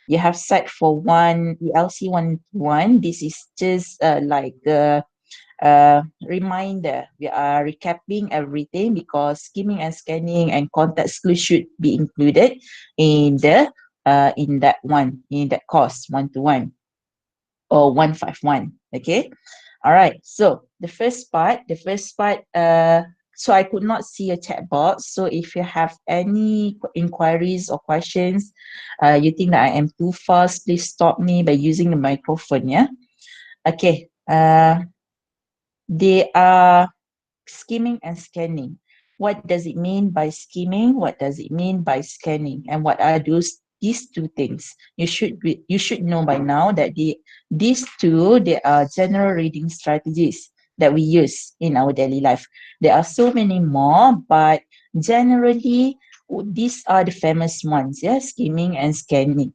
you have set for one ELC 121. This is just like a reminder. We are recapping everything because skimming and scanning and context clues should be included in the in that course 121 or 151. Okay. All right. So the first part, so I could not see a chat box. So if you have any inquiries or questions, you think that I am too fast, please stop me by using the microphone. Yeah. Okay. They are skimming and scanning. What does it mean by skimming? What does it mean by scanning? And what are these two things? You should know by now that these two, they are general reading strategies that we use in our daily life. There are so many more, but generally these are the famous ones, yeah, skimming and scanning.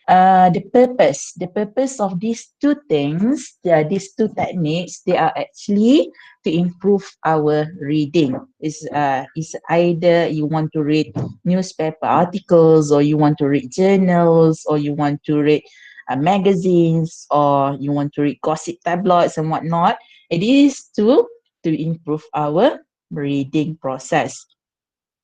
The purpose of these two things, these two techniques, they are actually to improve our reading. Is either you want to read newspaper articles, or you want to read journals, or you want to read magazines, or you want to read gossip tabloids and whatnot. It is to improve our reading process,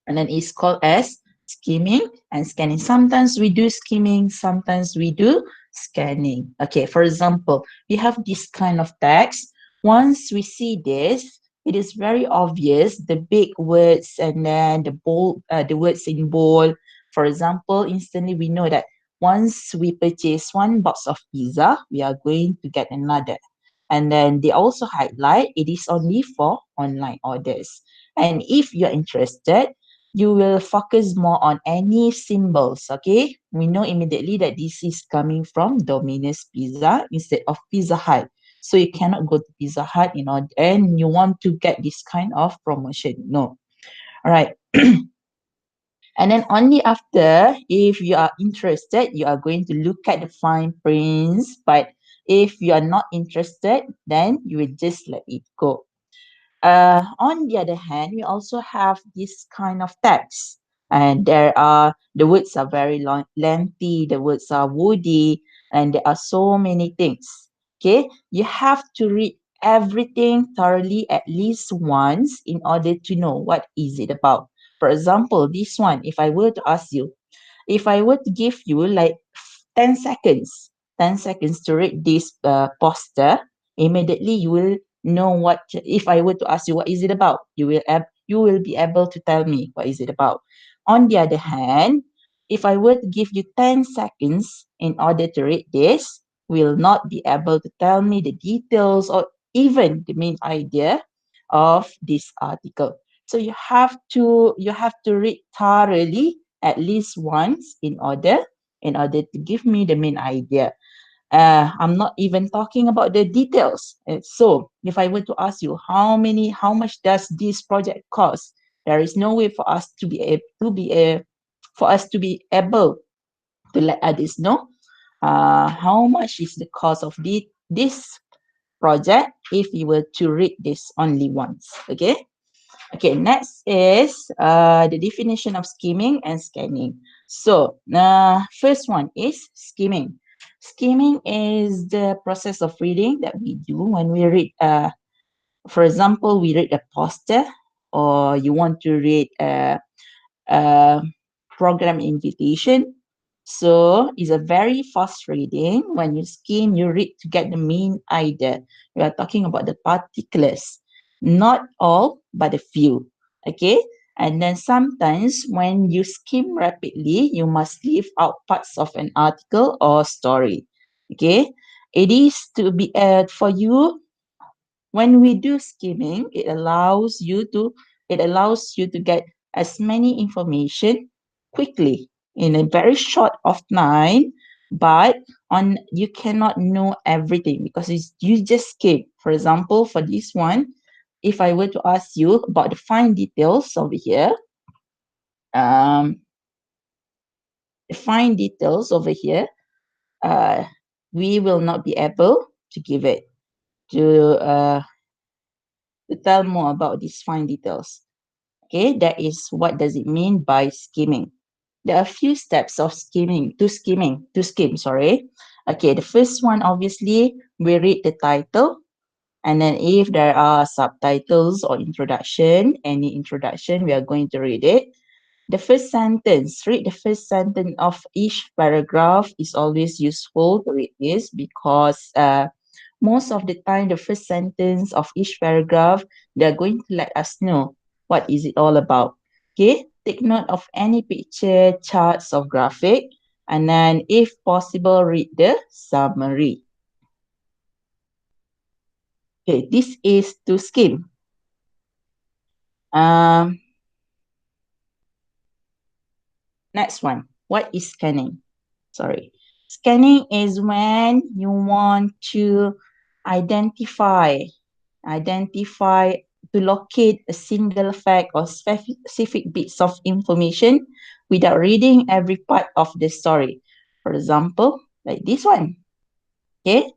and then it's called as skimming and scanning. Sometimes we do skimming, sometimes we do scanning. Okay, for example, we have this kind of text. Once we see this, it is very obvious the big words and then the words in bold. For example, instantly we know that once we purchase one box of pizza, we are going to get another. And then they also highlight it is only for online orders. And if you're interested, you will focus more on any symbols. Okay, we know immediately that this is coming from Domino's Pizza instead of Pizza Hut. So you cannot go to Pizza Hut, and you want to get this kind of promotion. No. All right. And then only after, if you are interested, you are going to look at the fine prints. But if you are not interested, then you will just let it go. On the other hand, we also have this kind of text, and the words are very long, lengthy, the words are woody, and there are so many things. Okay, you have to read everything thoroughly at least once in order to know what is it about. For example, this one, if I were to ask you, if I were to give you like 10 seconds, 10 seconds to read this poster, immediately you will know what. If I were to ask you what is it about, you will be able to tell me what is it about. On the other hand, if I were to give you 10 seconds in order to read this, will not be able to tell me the details or even the main idea of this article. So you have to read thoroughly at least once in order to give me the main idea. I'm not even talking about the details. So if I were to ask you how much does this project cost, there is no way for us to be able to let others know how much is the cost of this project if you were to read this only once. Okay. Okay, next is the definition of skimming and scanning. So, first one is skimming. Skimming is the process of reading that we do when we read, for example, we read a poster, or you want to read a program invitation. So it's a very fast reading. When you skim, you read to get the main idea. We are talking about the particulars, not all, but a few. Okay. And then sometimes when you skim rapidly, you must leave out parts of an article or story. Okay. It is to be for you. When we do skimming, it allows you to get as many information quickly in a very short of time, but on you cannot know everything because you just skim. For example, for this one, if I were to ask you about the fine details over here, um, the fine details over here, uh, we will not be able to give it to tell more about these fine details. Okay, that is what does it mean by skimming. there are a few steps of to skim, sorry. Okay, the first one, obviously, we read the title. And then if there are subtitles or any introduction, we are going to read it. The first sentence, read the first sentence of each paragraph is always useful to read this because most of the time, the first sentence of each paragraph, they're going to let us know what is it all about. Okay, take note of any picture, charts, or graphic, and then, if possible, read the summary. Okay, this is to skim. Um, Next one, what is scanning? Sorry. Scanning is when you want to identify, identify to locate a single fact or specific bits of information without reading every part of the story. For example, like this one. Okay,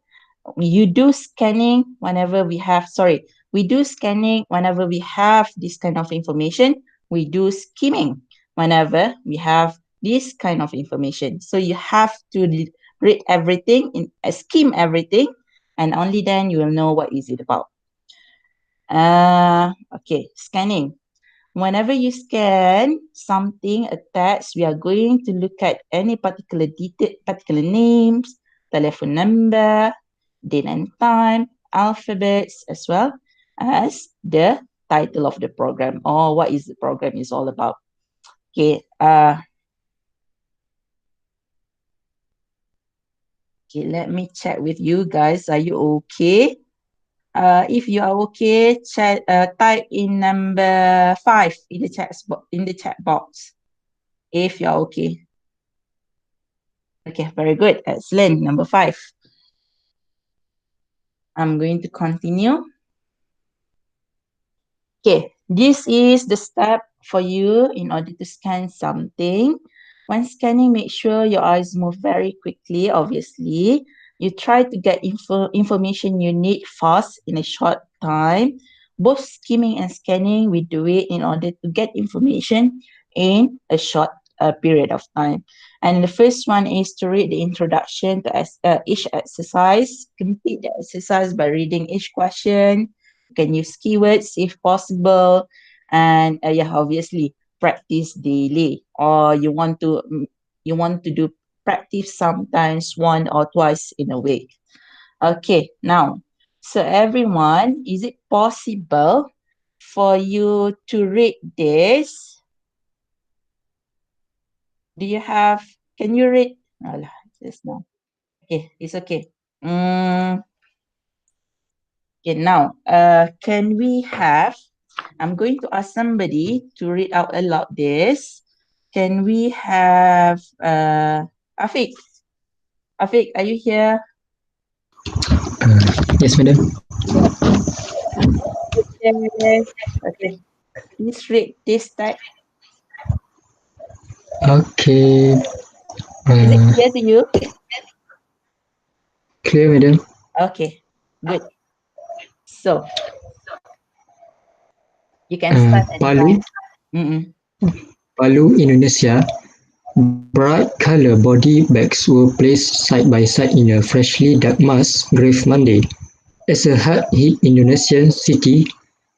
you do scanning whenever we have, sorry, we do scanning whenever we have this kind of information. We do skimming whenever we have this kind of information. So you have to read everything, skim everything, and only then you will know what is it about. Okay, scanning. Whenever you scan something, a text, we are going to look at any particular detail, particular names, telephone number, date and time, alphabets, as well as the title of the program or what is the program is all about. Okay, okay, let me check with you guys. Are you okay? If you are okay, type in number 5 in the chat box. If you are okay. Okay, very good. Excellent. Number 5. I'm going to continue. Okay, this is the step for you in order to scan something. When scanning, make sure your eyes move very quickly, obviously. You try to get information you need fast in a short time. Both skimming and scanning, we do it in order to get information in a short period of time. And the first one is to read the introduction to each exercise. Complete the exercise by reading each question. You can use keywords if possible. And yeah, obviously practice daily, or you want to do practice sometimes one or twice in a week. Okay, now, so everyone, is it possible for you to read this? Do you have, can you read? Alah, just now. Okay, it's okay. Okay, now, can we have, I'm going to ask somebody to read out aloud this. Can we have Afiq? Afiq, are you here? Yes, madam. Yes. Okay, please read this text. Okay. Is it Uh, clear to you? Clear, madam. Okay, good. So, you can start anytime. Palu, Mm-mm. Palu, Indonesia. Bright color body bags were placed side by side in a freshly dug mass grave Monday, as a hard-hit Indonesian city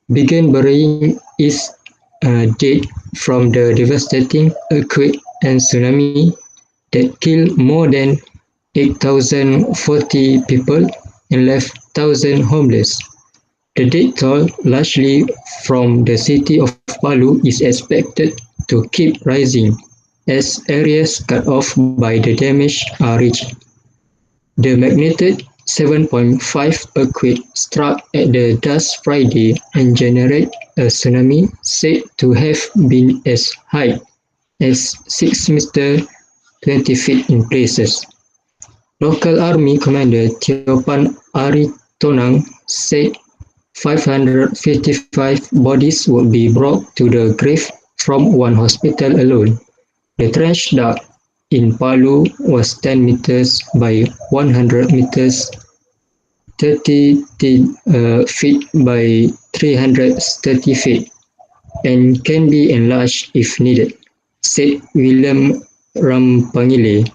began burying its dead from the devastating earthquake and tsunami that killed more than 8,040 people and left thousands homeless. The death toll, largely from the city of Palu, is expected to keep rising as areas cut off by the damage are reached. The magnitude 7.5 earthquake struck at the dusk Friday and generated a tsunami said to have been as high as 6 meters 20 feet in places. Local Army Commander Tiopan Aritonang said 555 bodies would be brought to the grave from one hospital alone. The trench dug in Palu was 10 meters by 100 meters, 30 feet by 330 feet, and can be enlarged if needed, said William Rampangile,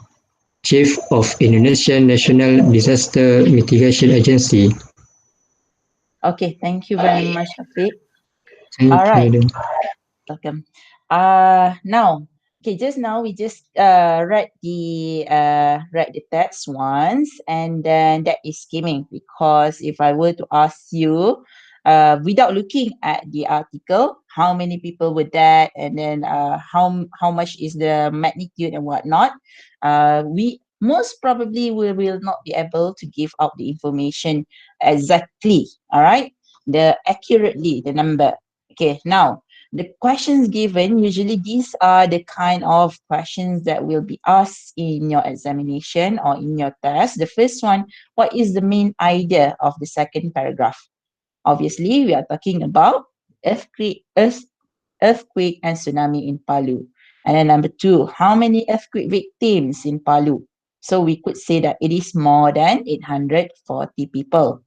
Chief of Indonesian National Disaster Mitigation Agency. Okay, thank you very much, Afiq. All Thank you, right. madam. Welcome. Now, okay, just now we just read the text once, and then that is skimming, because if I were to ask you, without looking at the article, how many people were that, and then how much is the magnitude and whatnot, we most probably will not be able to give out the information exactly. All right, the accurately the number. Okay, now the questions given, usually these are the kind of questions that will be asked in your examination or in your test. The first one, what is the main idea of the second paragraph? Obviously, we are talking about earthquake and tsunami in Palu. And then number two, how many earthquake victims in Palu? So we could say that it is more than 840 people.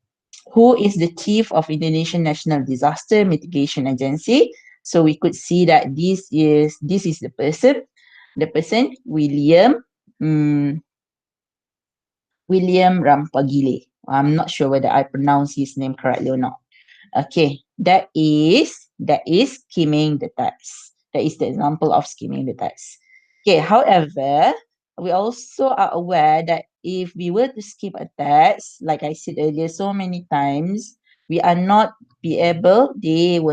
Who is the chief of Indonesian National Disaster Mitigation Agency? So we could see that this is the person William Rampagile. I'm not sure whether I pronounce his name correctly or not. Okay, that is skimming the text. That is the example of skimming the text. Okay, however, we also are aware that if we were to skip a text, like I said earlier, so many times, they were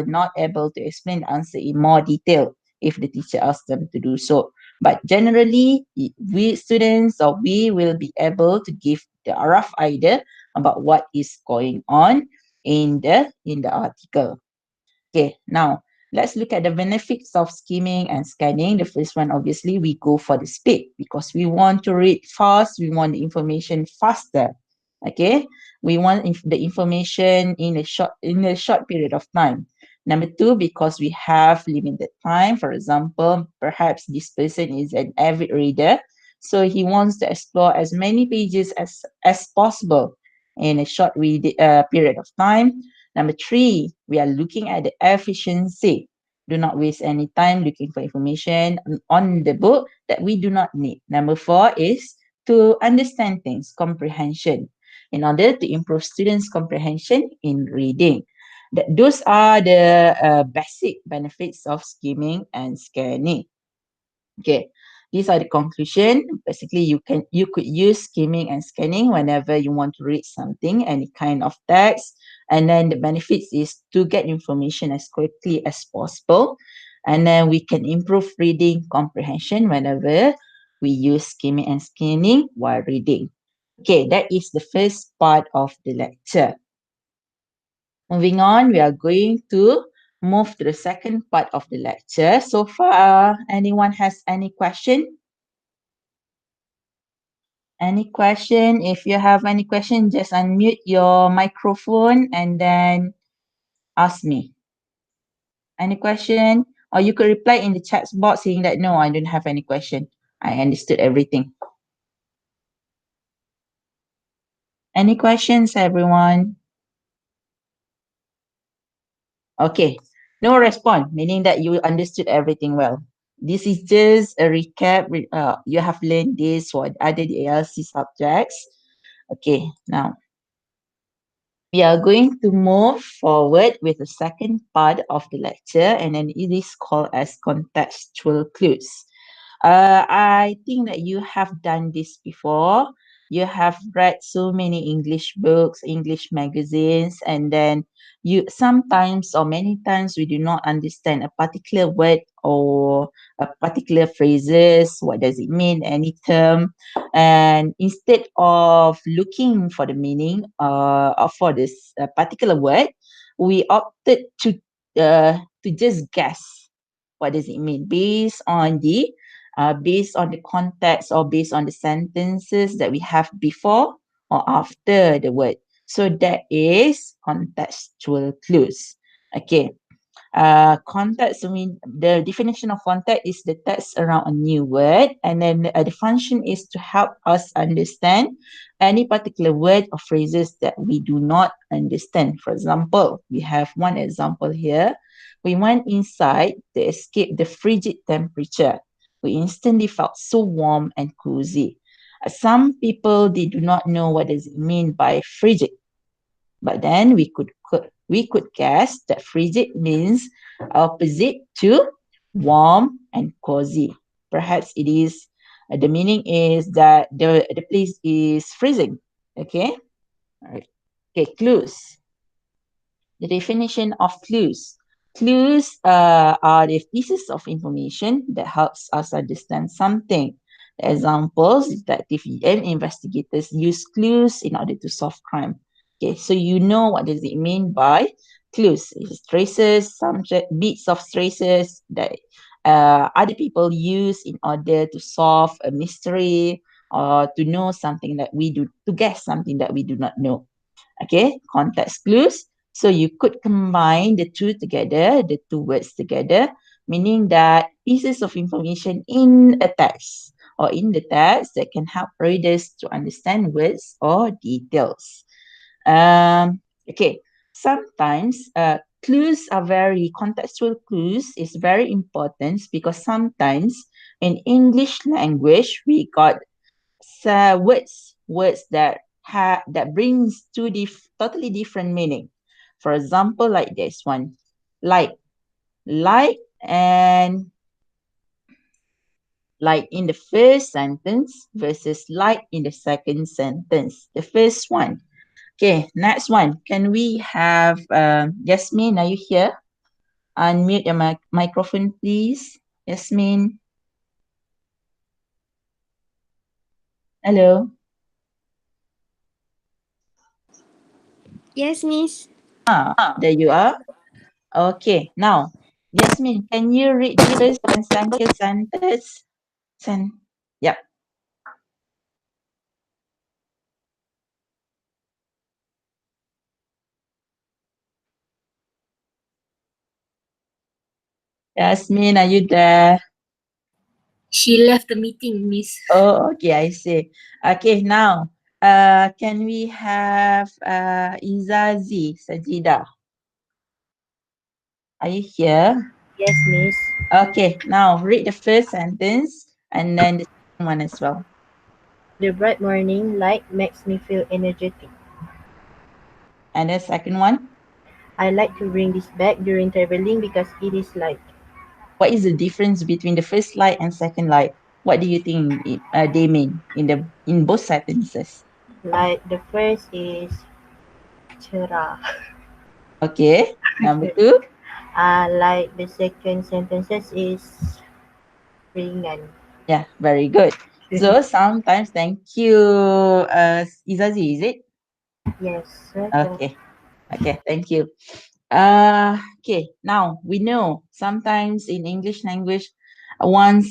not able to explain the answer in more detail if the teacher asked them to do so. But generally, we students or we will be able to give the rough idea about what is going on in the article. Okay, now let's look at the benefits of skimming and scanning. The first one, obviously, we go for the speed because we want to read fast. We want the information faster. Okay, we want the information in a short period of time. Number two, because we have limited time. For example, perhaps this person is an avid reader, so he wants to explore as many pages as possible in a short period of time. Number three, we are looking at the efficiency. Do not waste any time looking for information on the book that we do not need. Number four is to understand things, comprehension, in order to improve students' comprehension in reading. Those are the basic benefits of skimming and scanning. Okay, these are the conclusion. Basically, you could use skimming and scanning whenever you want to read something, any kind of text. And then the benefits is to get information as quickly as possible. And then we can improve reading comprehension whenever we use skimming and scanning while reading. Okay, that is the first part of the lecture. Moving on, we are going to move to the second part of the lecture. So far, anyone has any question? Any question? If you have any question, just unmute your microphone and then ask me. Any question? Or you could reply in the chat box saying that no, I don't have any question. I understood everything. Any questions, everyone? Okay. No response, meaning that you understood everything well. This is just a recap. You have learned this for other ALC subjects. Okay, now we are going to move forward with the second part of the lecture, and then it is called as contextual clues. I think that you have done this before. You have read so many English books, English magazines, and then you sometimes or many times we do not understand a particular word or a particular phrases. What does it mean? Any term, and instead of looking for the meaning for this particular word, we opted to just guess what does it mean based on the context or based on the sentences that we have before or after the word. So that is contextual clues. Okay. Context, I mean, the definition of context is the text around a new word, and then the function is to help us understand any particular word or phrases that we do not understand. For example, we have one example here. We went inside to escape the frigid temperature. we instantly felt so warm and cozy. Some people, they do not know what does it mean by frigid, but then we could guess that frigid means opposite to warm and cozy. Perhaps it is the meaning is that the place is freezing. Okay, all right. Okay, clues. The definition of clues. Clues are the pieces of information that helps us understand something. The examples, detective and investigators use clues in order to solve crime. Okay, so you know what does it mean by clues? It's traces, subject, bits of traces that other people use in order to solve a mystery or to know something that we do, to guess something that we do not know. Okay, context clues. So you could combine the two together, the two words together, meaning that pieces of information in a text or in the text that can help readers to understand words or details. Okay, sometimes clues are very contextual clues is very important because sometimes in English language we got words that brings two totally different meaning. For example, like this one, like like and like in the first sentence versus like in the second sentence. The first one. Okay, next one. Can we have Yasmin? Are you here? Unmute your microphone, please. Yasmin. Hello. Yes, Miss. There you are. Okay, now, Yasmin, can you read the first and second sentence? Yep. Yasmin, are you there? She left the meeting, Miss. Oh, okay, I see. Okay, now, can we have Izazi Sajida? Are you here? Yes, Miss. Okay, now read the first sentence and then the second one as well. The bright morning light makes me feel energetic. And the second one, I like to bring this back during traveling because it is light. what is the difference between the first light and second light? What do you think they mean in both sentences? Light, the first is cerah. Okay, number two. Like the second sentences is ringan. Yeah, very good. So sometimes, thank you, Izazi, is it? Yes, welcome. Okay, okay, thank you. Okay, now we know sometimes in English language, one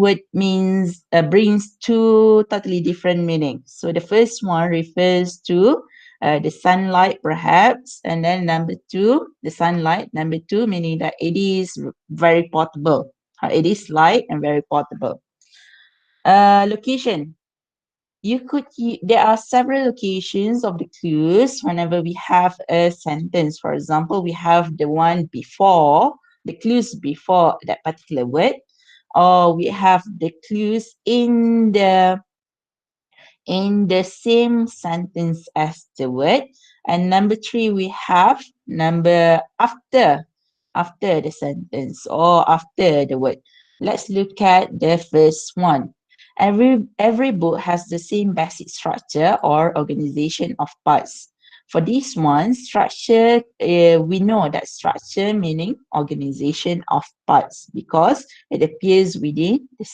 word means brings two totally different meanings. So the first one refers to the sunlight, perhaps, and then number two, the sunlight. Number two, meaning that it is very portable. It is light and very portable. Location. There are several locations of the clues whenever we have a sentence. For example, we have the one before, the clues before that particular word, or we have the clues in the same sentence as the word. And number three, we have number after the sentence or after the word. Let's look at the first one. Every book has the same basic structure or organization of parts. For this one, structure, we know that structure meaning organization of parts because it appears within the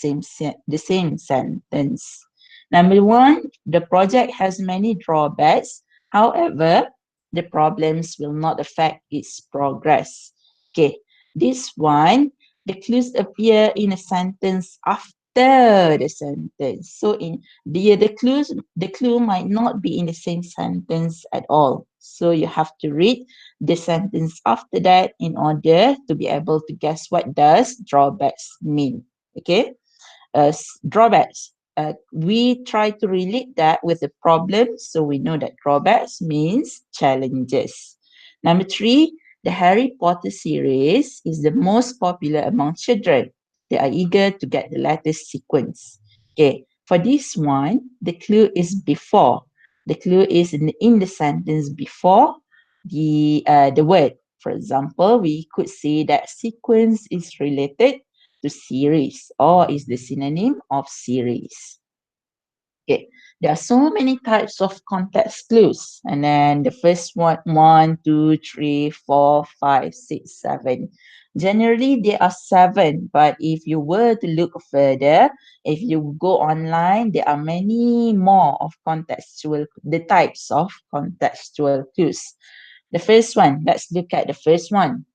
same sentence. Number one, the project has many drawbacks. However, the problems will not affect its progress. Okay, this one, the clues appear in a sentence after the sentence. So in the clue might not be in the same sentence at all. So you have to read the sentence after that in order to be able to guess what does drawbacks mean. Okay, drawbacks. We try to relate that with the problem, so we know that drawbacks means challenges. Number three, the Harry Potter series is the most popular among children. They are eager to get the latest sequence. Okay, for this one, the clue is before. The clue is in the sentence before the word. For example, we could say that sequence is related to series or is the synonym of series. Okay, there are so many types of context clues. And then the first one, 1, 2, 3, 4, 5, 6, 7. Generally, there are 7, but if you were to look further, if you go online, there are many more of the types of contextual clues. The first one, let's look at the first one.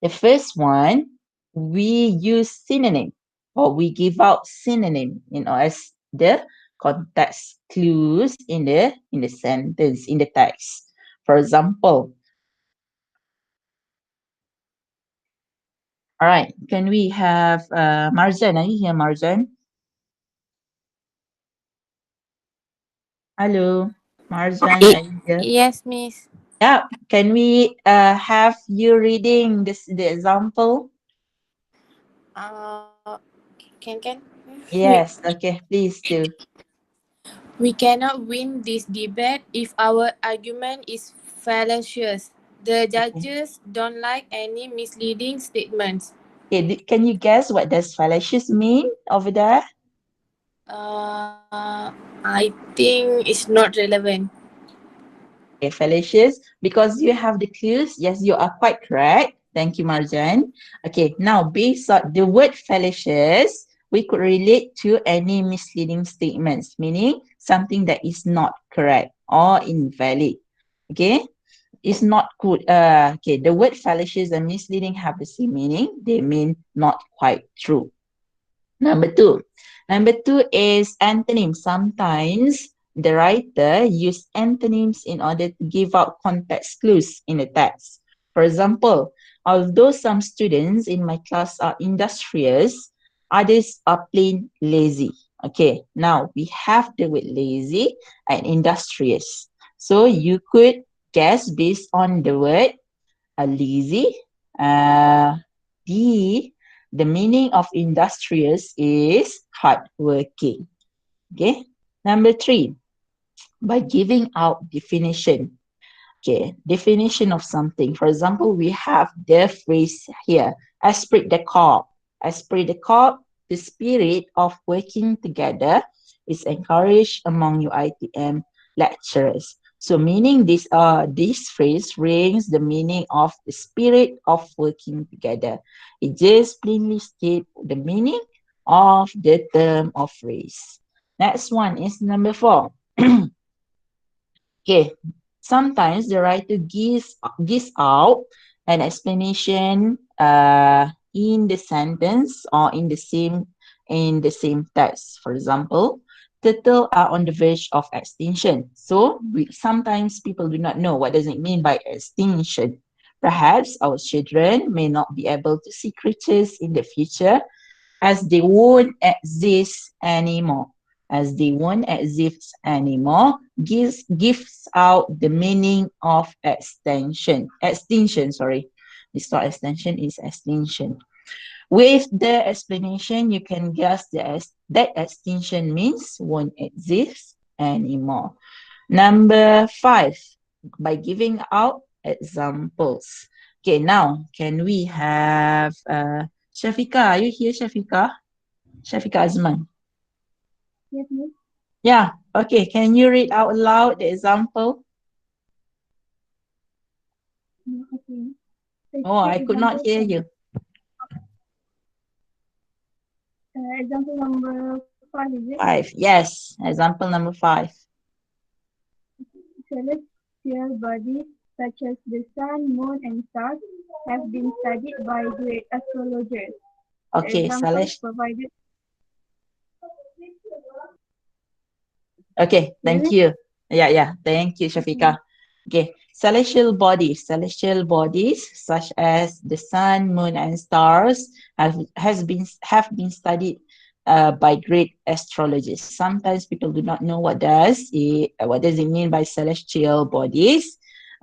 The first one, we use synonym or we give out synonym, as the context clues in the sentence, in the text. For example, all right, can we have Marjan? Are you here, Marjan? Hello, Marjan, are you here? Yes, Miss. Yeah, can we have you reading the example? Uh, can Yes, okay, please do. we cannot win this debate if our argument is fallacious. The Okay, judges don't like any misleading statements. okay, can you guess what does fallacious mean over there? I think it's not relevant. Okay, fallacious. Because you have the clues, yes, you are quite correct. Thank you, Marjan. Okay, now based on the word fallacious, we could relate to any misleading statements, meaning something that is not correct or invalid. Okay, it's not good. Okay, the word fallacious and misleading have the same meaning. They mean not quite true. Number two. Number two is antonym. Sometimes the writer use antonyms in order to give out context clues in the text. For example, although some students in my class are industrious, others are plain lazy. Okay, now we have the word lazy and industrious. So you could guess based on the word lazy. Uh, the the meaning of industrious is hardworking. Okay. Number three, by giving out definition. Okay, definition of something. For example, we have the phrase here, esprit de corps. Esprit de corps, the spirit of working together is encouraged among your ITM lecturers. So meaning this phrase rings the meaning of the spirit of working together. It just plainly states the meaning of the term or phrase. Next one is number 4. Okay, sometimes the writer gives out an explanation in the sentence or in the same text. For example, turtle are on the verge of extinction. So sometimes people do not know what does it mean by extinction. Perhaps our children may not be able to see creatures in the future as they won't exist anymore. As they won't exist anymore, gives out the meaning of extinction. Extinction, sorry. It's not extension, it's extinction. With the explanation, you can guess that extinction means won't exist anymore. Number 5, by giving out examples. Okay, now can we have Shafika? Are you here, Shafika? Shafika Azman. Yes, miss. Yeah, okay. Can you read out loud the example? Okay. Oh, I could not hear you. Example number 5, is it? 5. Yes, example number 5. Celestial bodies such as the sun, moon, and stars have been studied by great astrologers. The Okay, examples provided. Okay, Hear thank me? you. Yeah, thank you, Shafika. Okay, celestial bodies such as the sun, moon, and stars have been studied by great astrologers. Sometimes people do not know what does it mean by celestial bodies,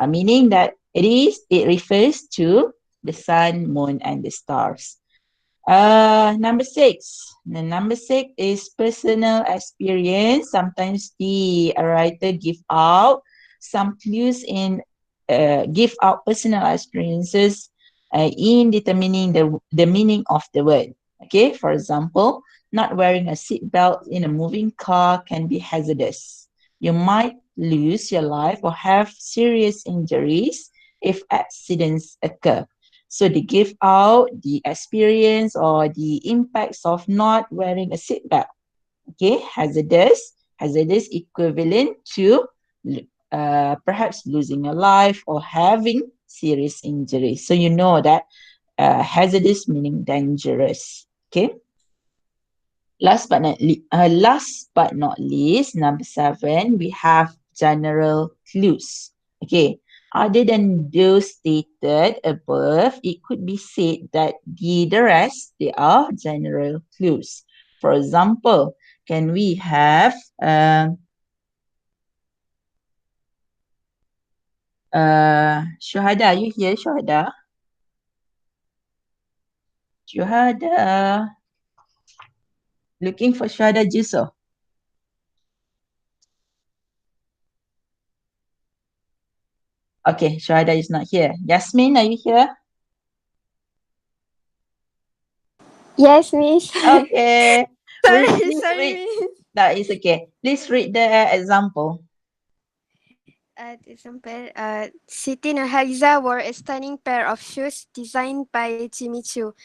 meaning that it refers to the sun, moon, and the stars. Number six. The number six is personal experience. Sometimes the writer give out some clues in give out personal experiences in determining the meaning of the word. Okay, for example, not wearing a seatbelt in a moving car can be hazardous. You might lose your life or have serious injuries if accidents occur. So they give out the experience or the impacts of not wearing a seatbelt. Okay, hazardous equivalent to perhaps losing a life or having serious injuries. So you know that hazardous meaning dangerous. Okay. Last but not least, number seven, we have general clues. Okay, other than those stated above, it could be said that the rest, they are general clues. For example, can we have Shuhada, are you here, Shuhada? Shuhada, looking for Shuhada Juso. Okay, Shuhada is not here. Yasmin, are you here? Yes, Miss. Okay. sorry, Please sorry, read. Miss. That is okay. Please read the example. Example, Siti Nurhaliza wore a stunning pair of shoes designed by Jimmy Choo.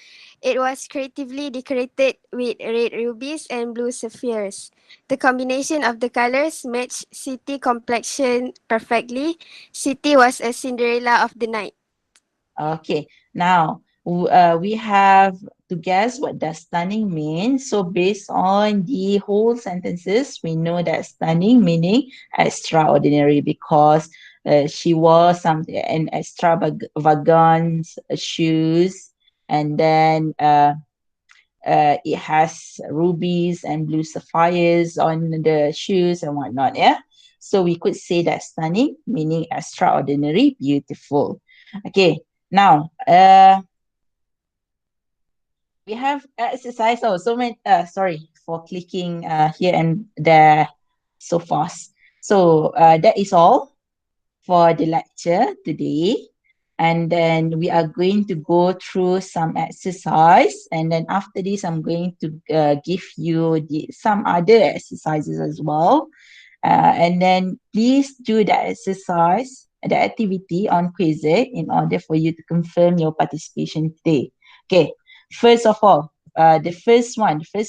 It was creatively decorated with red rubies and blue sapphires. The combination of the colors matched Siti complexion perfectly. Siti was a Cinderella of the night. Okay. Now, we have to guess what does stunning mean. So based on the whole sentences, we know that stunning meaning extraordinary because she wore an extravagant shoes, and then it has rubies and blue sapphires on the shoes and whatnot. Yeah. So we could say that stunning, meaning extraordinary, beautiful. Okay. Now, we have exercise. Oh, so many. Sorry for clicking here and there so fast. So that is all for the lecture today. And then we are going to go through some exercise. And then after this, I'm going to give you some other exercises as well. And then please do the exercise, the activity on Quizlet in order for you to confirm your participation today. Okay, first of all, the first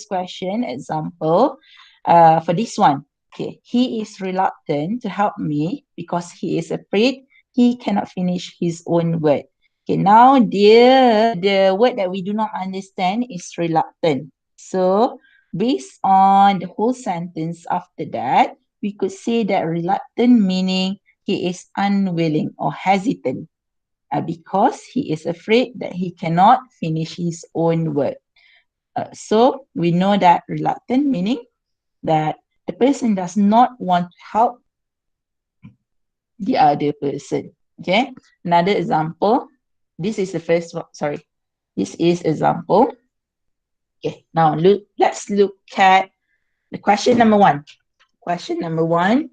question example for this one. Okay, he is reluctant to help me because he is afraid he cannot finish his own word. Okay, now the word that we do not understand is reluctant. So based on the whole sentence after that, we could say that reluctant meaning he is unwilling or hesitant because he is afraid that he cannot finish his own word. So we know that reluctant meaning that the person does not want to help the other person. Okay. Another example. This is the first one. Sorry. This is example. Okay. Now let's look at the question number one. Question number one.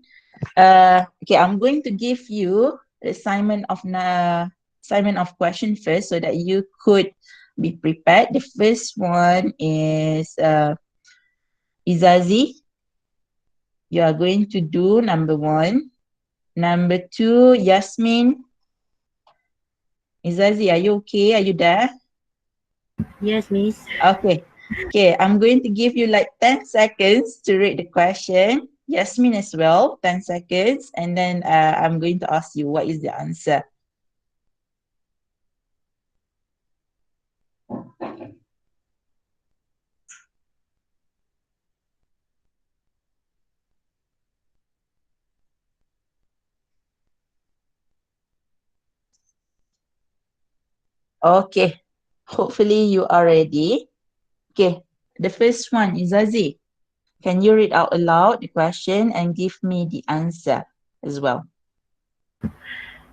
Okay, I'm going to give you the assignment of question first so that you could be prepared. The first one is Izazi. You are going to do number one. Number two, Yasmin. Izazi, are you okay? Are you there? Yes, Miss. Okay. Okay, I'm going to give you like 10 seconds to read the question. Yasmin as well, 10 seconds. And then I'm going to ask you what is the answer. Okay. Hopefully you are ready. Okay. The first one is Aziz. Can you read out aloud the question and give me the answer as well?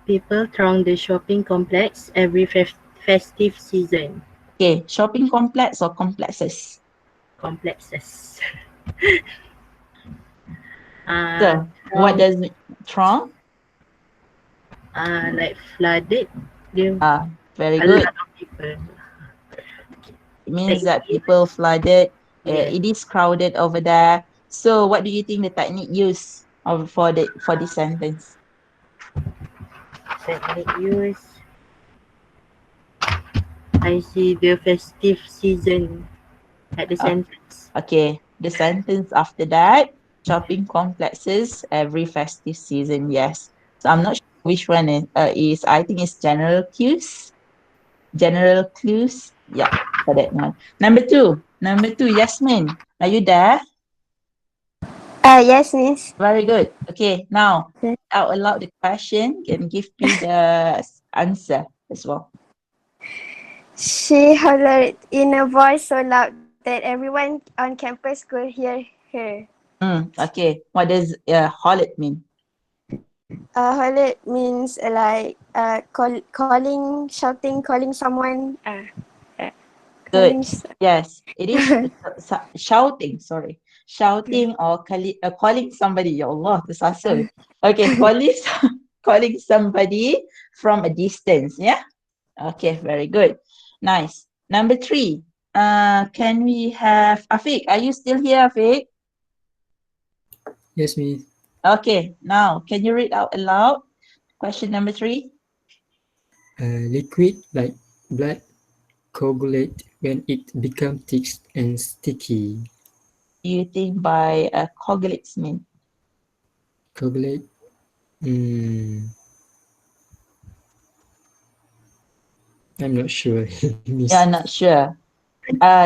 People throng the shopping complex every festive season. Okay, shopping complex or complexes? Complexes. So, what From does it throng? like flooded. There Very a good. lot of people. It means that Technique. people flooded. Yeah. It is crowded over there. So, what do you think the technique used for this sentence? Technique use. I see the festive season at the Uh, sentence. okay, the sentence after that, shopping complexes every festive season. Yes. So I'm not sure which one is. I think it's general cues. General clues. Yeah, for that one. Number two. Number two, Yasmin. Are you there? Yes, Miss. Very good. Okay, now Okay. out aloud the question and give me the answer as well. She hollered in a voice so loud that everyone on campus could hear her. Okay. What does hollet mean? Hollered means calling, shouting, calling someone. Uh, Good. calling. Yes, it is shouting. Sorry, shouting or calling somebody. Ya Allah, tersasul. Okay, calling calling somebody from a distance. Yeah. Okay, very good. Nice. Number three. Can we have Afiq? Are you still here, Afiq? Yes, Miss. Okay. Now, can you read out aloud question number three? Liquid like blood coagulate when it becomes thick and sticky. Do you think by coagulates mean? Coagulate. Hmm, I'm not sure, Yeah, Miss. I'm not sure.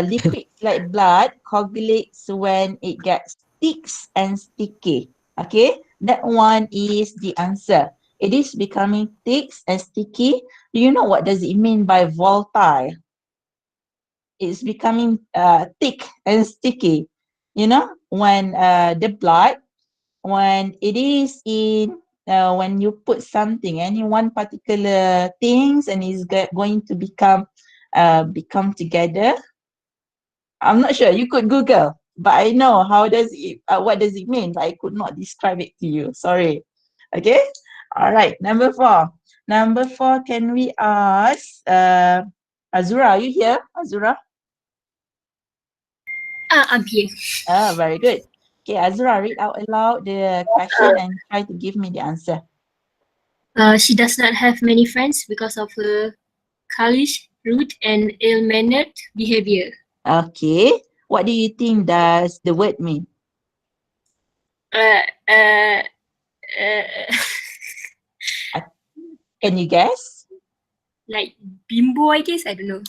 Liquid like blood coagulates when it gets thick and sticky. Okay, that one is the answer. It is becoming thick and sticky. Do you know what does it mean by volatile? It's becoming thick and sticky. You know, when the blood, when it is in, when you put something, any one particular things, and is going to become together. I'm not sure. You could Google, but I know how does it. What does it mean? But I could not describe it to you. Sorry. Okay. All right. Number four. Number four. Can we ask? Azura, are you here? Azura. I'm here. Very good. Okay, Azura, read out aloud the question and try to give me the answer. She does not have many friends because of her cullish, rude, and ill-mannered behavior. Okay. What do you think does the word mean? Uh, uh, uh, Uh, Can you guess? like bimbo, I guess. I don't know.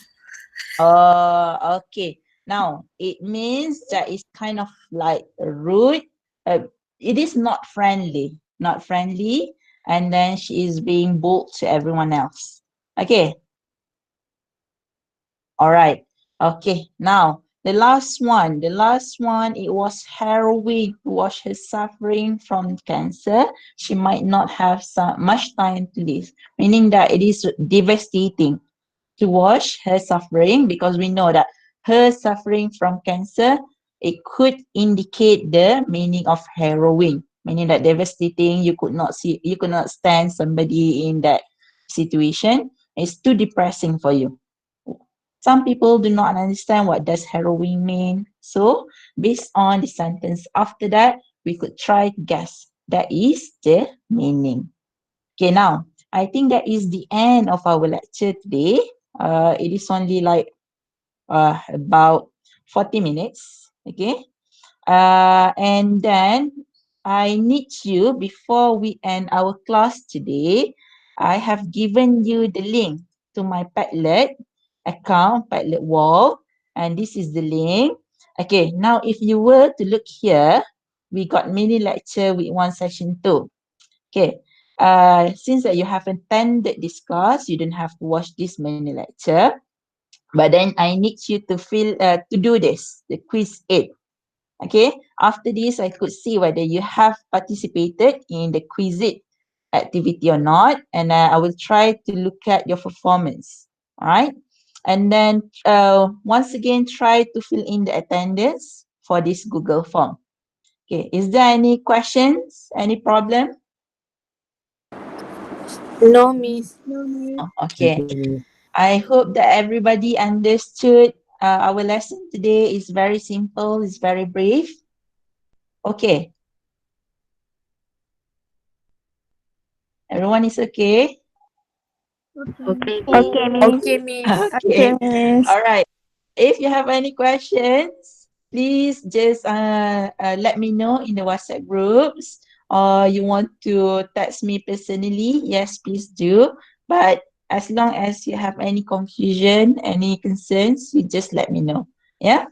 Okay. Now, it means that it's kind of like rude. It is not friendly, not friendly. And then she is being bold to everyone else. Okay. All right. Okay. Now, the last one, it was harrowing to watch her suffering from cancer. She might not have much time to live, meaning that it is devastating to watch her suffering, because we know that her suffering from cancer, it could indicate the meaning of harrowing, meaning that devastating, you could not stand somebody in that situation. It's too depressing for you. Some people do not understand what does harrowing mean. So based on the sentence after that, we could try to guess. That is the meaning. Okay, now I think that is the end of our lecture today. It is only like about 40 minutes. Okay. And then I need you, before we end our class today, I have given you the link to my Padlet account, Padlet wall, and this is the link. Okay, now if you were to look here, we got mini lecture with one session two. Okay, since that you have attended this class, you don't have to watch this mini lecture. But then I need you to do this, the quiz 8. Okay, after this, I could see whether you have participated in the quiz it activity or not, and I will try to look at your performance. All right. And then once again, try to fill in the attendance for this Google form. Okay, is there any questions? Any problem? No, Miss. No, miss. Oh, okay. I hope that everybody understood our lesson today. Is very simple, it's very brief. Okay. Everyone is okay? Okay. Okay, Miss. Okay, Miss. Okay, Okay. Miss. All right. If you have any questions, please just let me know in the WhatsApp groups, or you want to text me personally. Yes, please do. But as long as you have any confusion, any concerns, you just let me know. Yeah.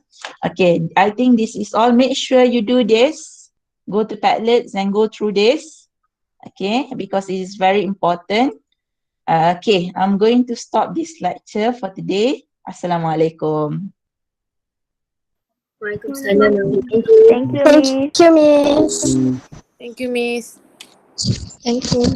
Okay. I think this is all. Make sure you do this. Go to Padlets and go through this. Okay, because it is very important. Okay, I'm going to stop this lecture for today. Assalamualaikum. Waalaikumsalam. Thank you, Thank Miss. you, Miss. Thank you, Miss. Thank you.